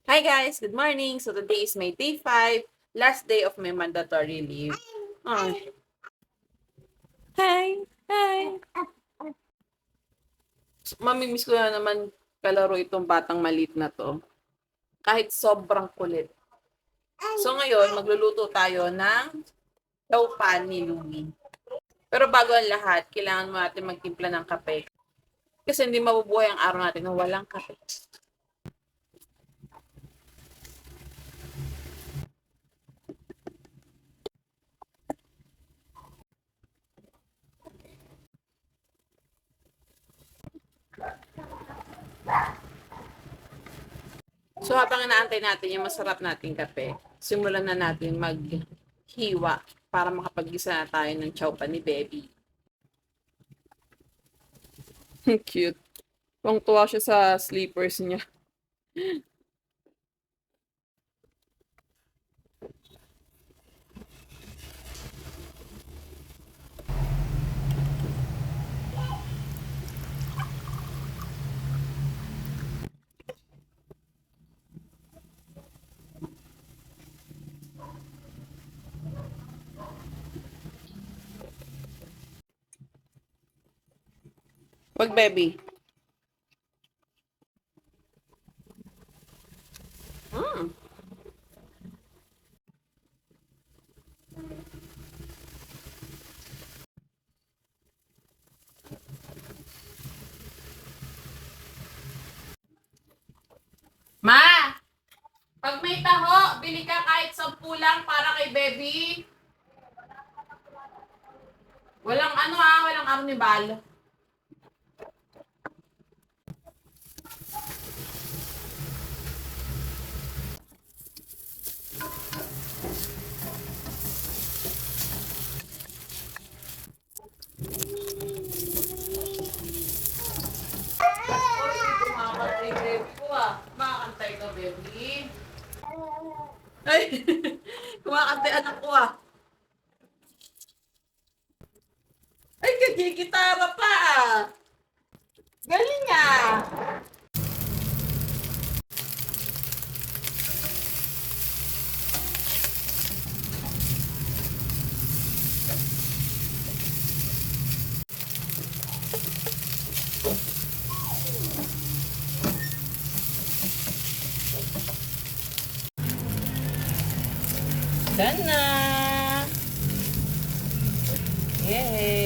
Hi guys, good morning. So today is my day 5, last day of my mandatory leave. Ay. Hi! Hi! Mamimiss ko na naman kalaro itong batang malit na to. Kahit sobrang kulit. So ngayon, magluluto tayo ng chow pan ni Louie. Pero bago ang lahat, kailangan mo natin magtimpla ng kape. Kasi hindi mabubuhay ang araw natin na walang kape. So habang inaantay natin yung masarap nating kape, simulan na natin maghiwa para makapag-gisa na tayo ng chow pan ni Baby. Cute. Tuwang-tuwa siya sa sleepers niya. Wag, Baby. Mm. Ma! Pag may taho, bili ka kahit 10 lang para kay Baby. Walang ano walang arnibal. Oy, kumakantay Baby ko Kumakantay ka, Baby. Ay, kumakantay anak ko Ay, gitara pa Galing Done na! Yay!